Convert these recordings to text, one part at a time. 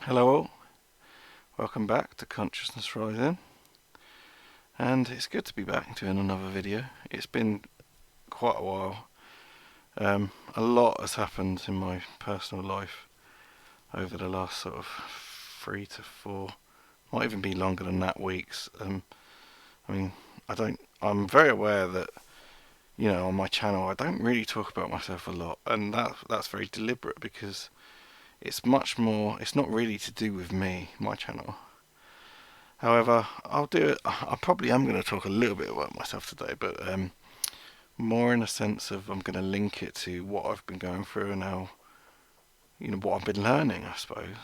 Hello all, welcome back to Consciousness Rising, and it's good to be back doing another video. It's been quite a while. A lot has happened in my personal life over the last sort of 3 to 4, might even be longer than that, weeks. I'm very aware that, on my channel I don't really talk about myself a lot, and that's very deliberate because it's not really to do with me, my channel. However, I'll do it. I probably am going to talk a little bit about myself today, but more in a sense of I'm going to link it to what I've been going through and how, what I've been learning, I suppose.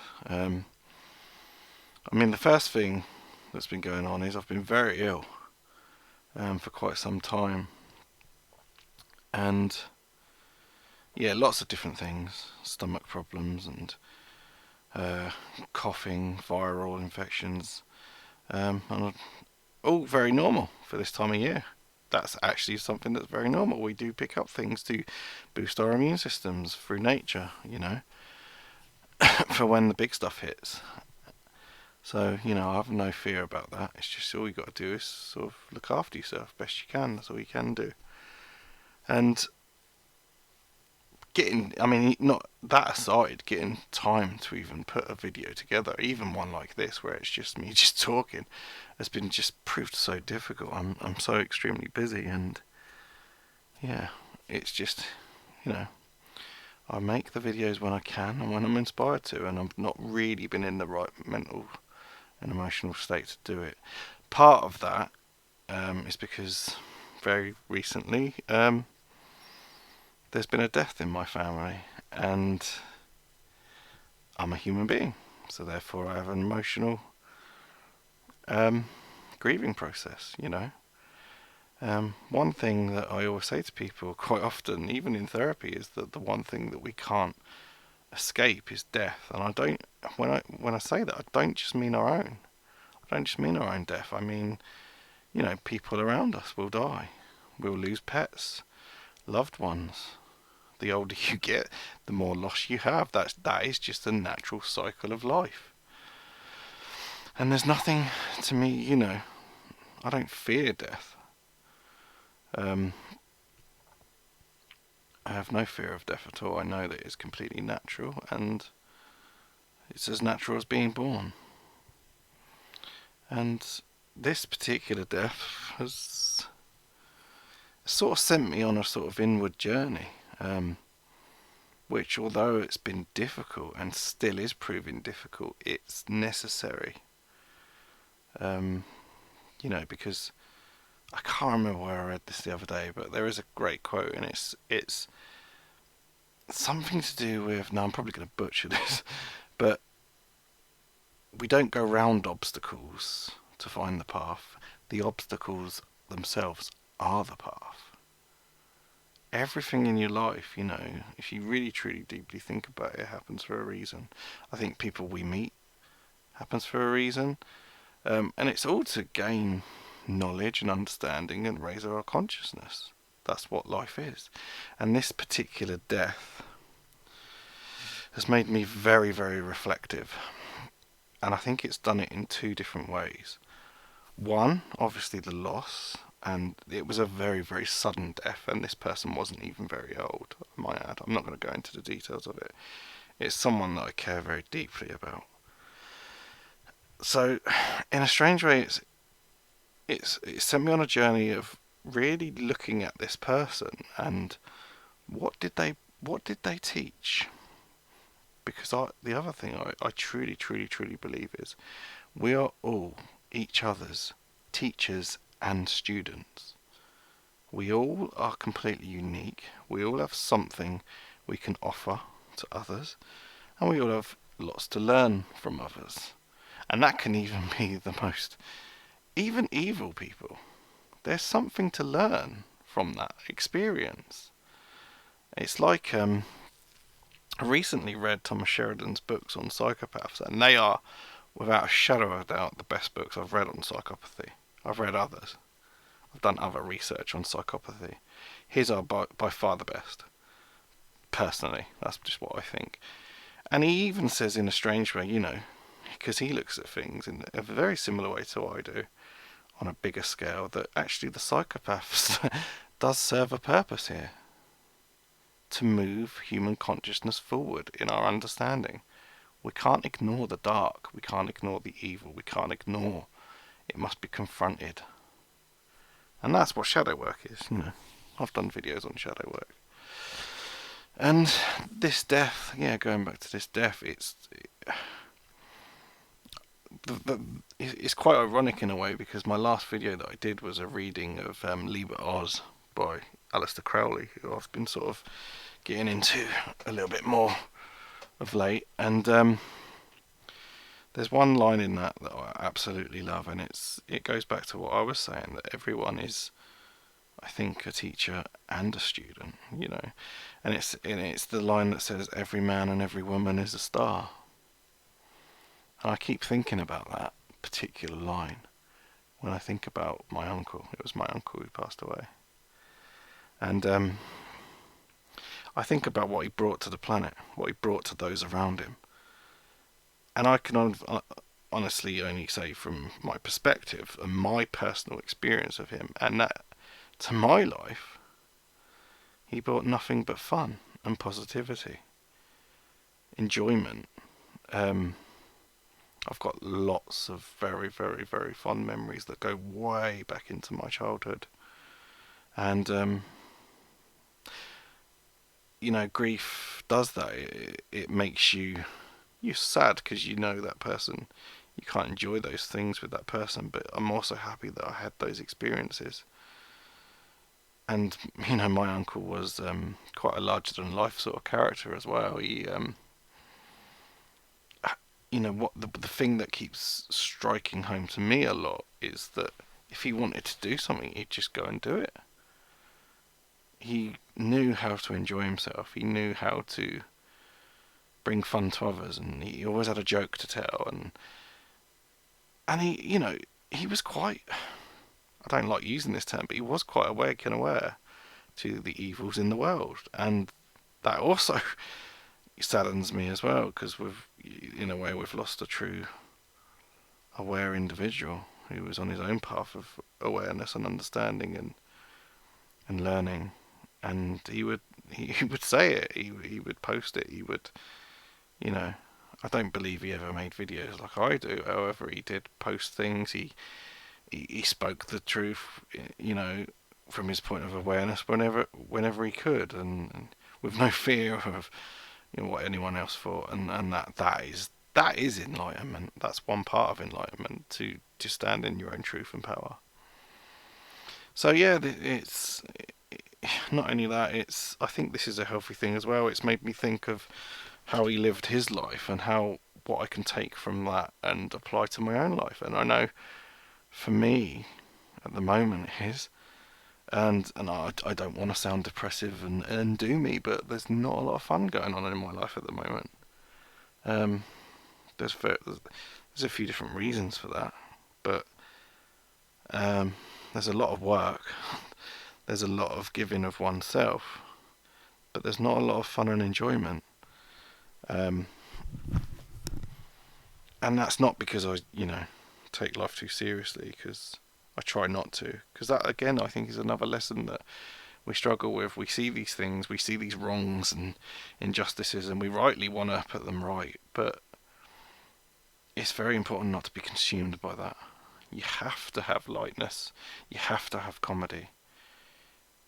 The first thing that's been going on is I've been very ill for quite some time. And yeah, lots of different things, stomach problems and coughing, viral infections, and all very normal for this time of year. That's actually something that's very normal. We do pick up things to boost our immune systems through nature, for when the big stuff hits. So, I have no fear about that. It's just all you got to do is sort of look after yourself best you can. That's all you can do. And not that aside, getting time to even put a video together, even one like this where it's just me just talking, has been just proved so difficult. I'm so extremely busy, and yeah, it's just, I make the videos when I can and when I'm inspired to, and I've not really been in the right mental and emotional state to do it. Part of that is because very recently there's been a death in my family, and I'm a human being, so therefore I have an emotional grieving process, One thing that I always say to people quite often, even in therapy, is that the one thing that we can't escape is death. And when I say that, I don't just mean our own. I don't just mean our own death. I mean, people around us will die. We'll lose pets, loved ones. The older you get, the more loss you have. That is just a natural cycle of life. And there's nothing, to me, I don't fear death. I have no fear of death at all. I know that it's completely natural, and it's as natural as being born. And this particular death has sort of sent me on a sort of inward journey, which, although it's been difficult and still is proving difficult, it's necessary. Because I can't remember where I read this the other day, but there is a great quote, and it's something to do with, I'm probably going to butcher this, but we don't go round obstacles to find the path. The obstacles themselves are the path. Everything in your life, if you really truly deeply think about it, happens for a reason. I think people we meet happens for a reason, and it's all to gain knowledge and understanding and raise our consciousness. That's what life is. And this particular death has made me very, very reflective, and I think it's done it in 2 different ways. One, obviously the loss, and it was a very, very sudden death, and this person wasn't even very old, I might add. I'm not going to go into the details of it. It's someone that I care very deeply about. So, in a strange way, it's sent me on a journey of really looking at this person and what did they teach? Because the other thing I truly, truly, truly believe is we are all each other's teachers and students. We all are completely unique. We all have something we can offer to others, and we all have lots to learn from others. And that can even be the most, even evil people. There's something to learn from that experience. It's like, I recently read Thomas Sheridan's books on psychopaths, and they are, without a shadow of a doubt, the best books I've read on psychopathy. I've read others. I've done other research on psychopathy. His are by far the best. Personally, that's just what I think. And he even says, in a strange way, because he looks at things in a very similar way to I do, on a bigger scale, that actually the psychopaths does serve a purpose here, to move human consciousness forward in our understanding. We can't ignore the dark, we can't ignore the evil, we can't ignore. It must be confronted. And that's what shadow work is, you know. I've done videos on shadow work. And this death, yeah, going back to this death, it's quite ironic in a way, because my last video that I did was a reading of Liber Oz by Aleister Crowley, who I've been sort of getting into a little bit more of late. And there's one line in that I absolutely love, and it goes back to what I was saying, that everyone is, I think, a teacher and a student, you know. And it's the line that says, every man and every woman is a star. And I keep thinking about that particular line when I think about my uncle. It was my uncle who passed away. And I think about what he brought to the planet, what he brought to those around him. And I can honestly only say from my perspective and my personal experience of him, and that to my life, he brought nothing but fun and positivity, enjoyment. I've got lots of very, very, very fond memories that go way back into my childhood. And, you know, grief does that. It makes you're sad because you know that person. You can't enjoy those things with that person, but I'm also happy that I had those experiences. And, you know, my uncle was quite a larger-than-life sort of character as well. He, you know, what the thing that keeps striking home to me a lot is that if he wanted to do something, he'd just go and do it. He knew how to enjoy himself. He knew how to bring fun to others, and he always had a joke to tell. And he, you know, he was quite, I don't like using this term, but he was quite awake and aware to the evils in the world. And that also saddens me as well, because in a way, we've lost a true aware individual who was on his own path of awareness and understanding and learning. And he would say it. He would post it. He would, you know. I don't believe he ever made videos like I do. However, he did post things. He spoke the truth, you know, from his point of awareness whenever he could, and with no fear of, you know, what anyone else thought. And that is enlightenment. That's one part of enlightenment, to stand in your own truth and power. So yeah, it's not only that. I think this is a healthy thing as well. It's made me think of how he lived his life, and what I can take from that and apply to my own life. And I know for me at the moment is, and I don't want to sound depressive and doomy, but there's not a lot of fun going on in my life at the moment. There's a few different reasons for that, but there's a lot of work. There's a lot of giving of oneself, but there's not a lot of fun and enjoyment. And that's not because I, you know, take life too seriously, because I try not to. Because that, again, I think is another lesson that we struggle with. We see these things, we see these wrongs and injustices, and we rightly want to put them right. But it's very important not to be consumed by that. You have to have lightness. You have to have comedy.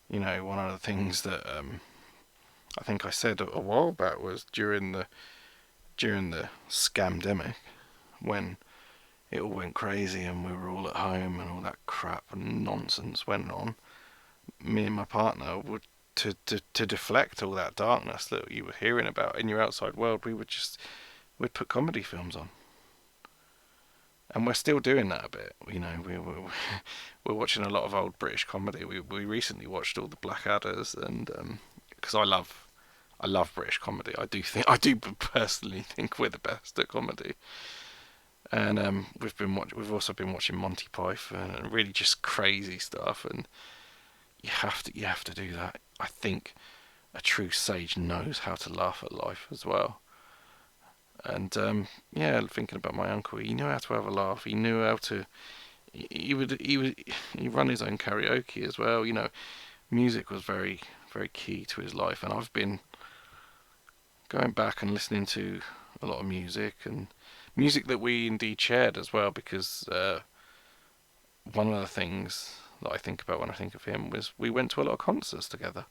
You know, one of the things that I think I said a while back was during the scamdemic, when it all went crazy and we were all at home and all that crap and nonsense went on, me and my partner would, to deflect all that darkness that you were hearing about in your outside world, we'd put comedy films on. And we're still doing that a bit, you know. We're watching a lot of old British comedy. We recently watched all the Blackadders, and because I love British comedy. I do personally think we're the best at comedy. And we've also been watching Monty Python and really just crazy stuff. And you have to do that. I think a true sage knows how to laugh at life as well. And yeah, thinking about my uncle, he knew how to have a laugh. He knew how to. He run his own karaoke as well. You know, music was very key to his life, and I've been going back and listening to a lot of music and music that we indeed shared as well. Because one of the things that I think about when I think of him was we went to a lot of concerts together.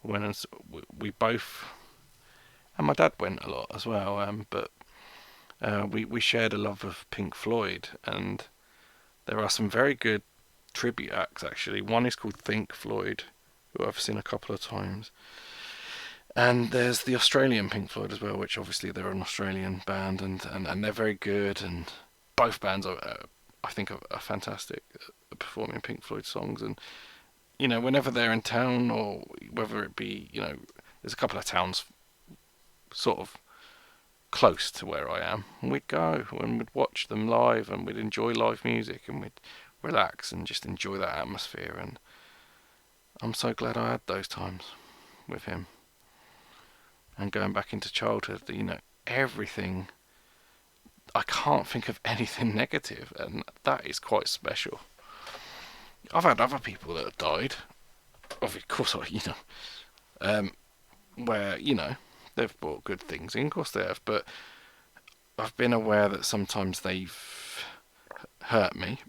We both, and my dad went a lot as well. But we shared a love of Pink Floyd, and there are some very good tribute acts actually. One is called Think Floyd, who I've seen a couple of times, and there's the Australian Pink Floyd as well, which obviously they're an Australian band, and they're very good, and both bands are, I think, are fantastic at performing Pink Floyd songs. And you know, whenever they're in town, or whether it be, you know, there's a couple of towns sort of close to where I am, and we'd go and we'd watch them live, and we'd enjoy live music, and we'd relax and just enjoy that atmosphere. And I'm so glad I had those times with him. And going back into childhood, you know, everything, I can't think of anything negative, and that is quite special. I've had other people that have died, of course, you know, where, you know, they've brought good things in, of course they have, but I've been aware that sometimes they've hurt me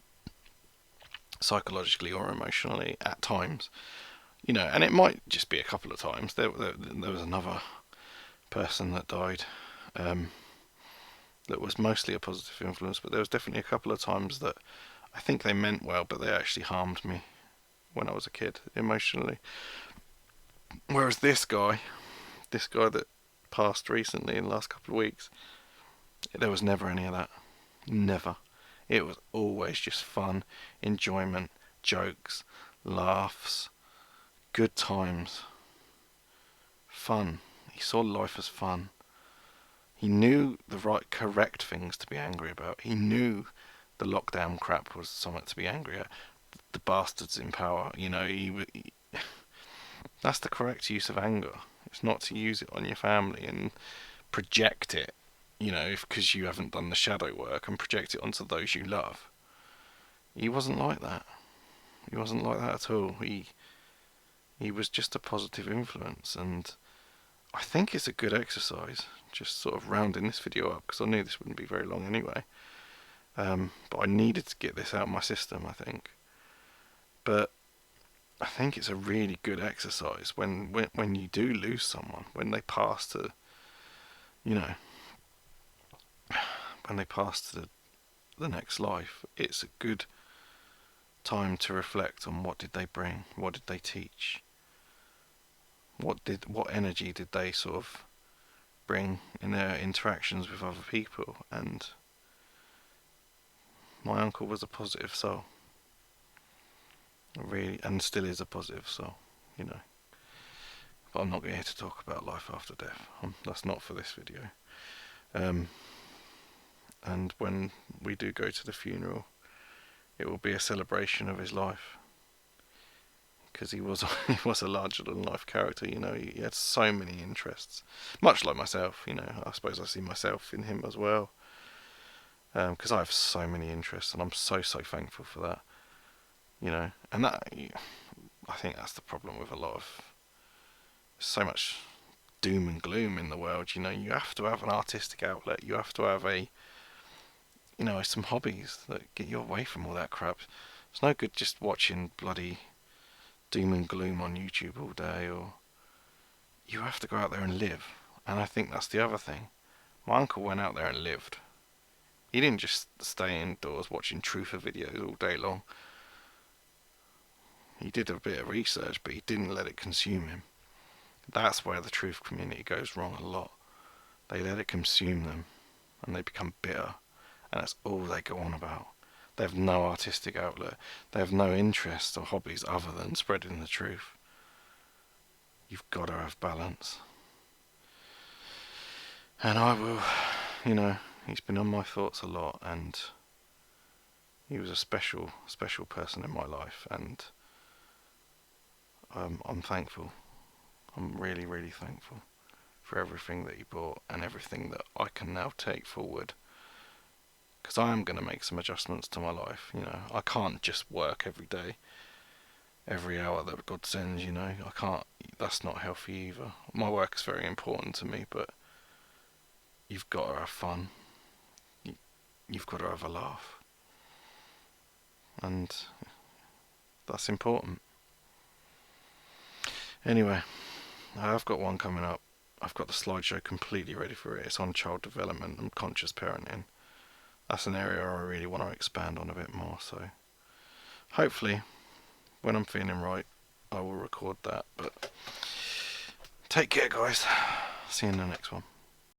psychologically or emotionally at times, you know, and it might just be a couple of times. There was another person that died, that was mostly a positive influence, but there was definitely a couple of times that I think they meant well, but they actually harmed me when I was a kid emotionally. Whereas this guy that passed recently in the last couple of weeks, there was never any of that. Never. It was always just fun, enjoyment, jokes, laughs, good times, fun. He saw life as fun. He knew the right, correct things to be angry about. He knew the lockdown crap was something to be angry at. The bastards in power, you know, that's the correct use of anger. It's not to use it on your family and project it, you know, because you haven't done the shadow work, and project it onto those you love. He wasn't like that. He wasn't like that at all. He was just a positive influence, and I think it's a good exercise. Just sort of rounding this video up, because I knew this wouldn't be very long anyway. But I needed to get this out of my system, I think. But I think it's a really good exercise when you do lose someone, when they pass to, you know, when they pass to the next life. It's a good time to reflect on what did they bring, what did they teach, what energy did they sort of bring in their interactions with other people. And my uncle was a positive soul, really, and still is a positive soul, you know. But I'm not here to talk about life after death. That's not for this video. And when we do go to the funeral, it will be a celebration of his life, because he was he was a larger than life character. You know, he had so many interests, much like myself. You know, I suppose I see myself in him as well, because I have so many interests, and I'm so thankful for that. You know, and that, I think that's the problem with a lot of, so much doom and gloom in the world. You know, you have to have an artistic outlet. You have to have a, you know, some hobbies that get you away from all that crap. It's no good just watching bloody doom and gloom on YouTube all day, or you have to go out there and live. And I think that's the other thing. My uncle went out there and lived. He didn't just stay indoors watching truther videos all day long. He did a bit of research, but he didn't let it consume him. That's where the truth community goes wrong a lot. They let it consume them, and they become bitter, and that's all they go on about. They have no artistic outlet. They have no interests or hobbies other than spreading the truth. You've got to have balance. And I will, you know, he's been on my thoughts a lot, and he was a special person in my life, and I'm thankful. I'm really thankful for everything that he brought and everything that I can now take forward. Because I am going to make some adjustments to my life. I can't just work every day, every hour that God sends. I can't. That's not healthy either. My work is very important to me, but you've got to have fun. You've got to have a laugh, and that's important. Anyway, I've got one coming up. I've got the slideshow completely ready for it. It's on child development and conscious parenting. That's an area I really want to expand on a bit more. So hopefully, when I'm feeling right, I will record that. But take care, guys. See you in the next one.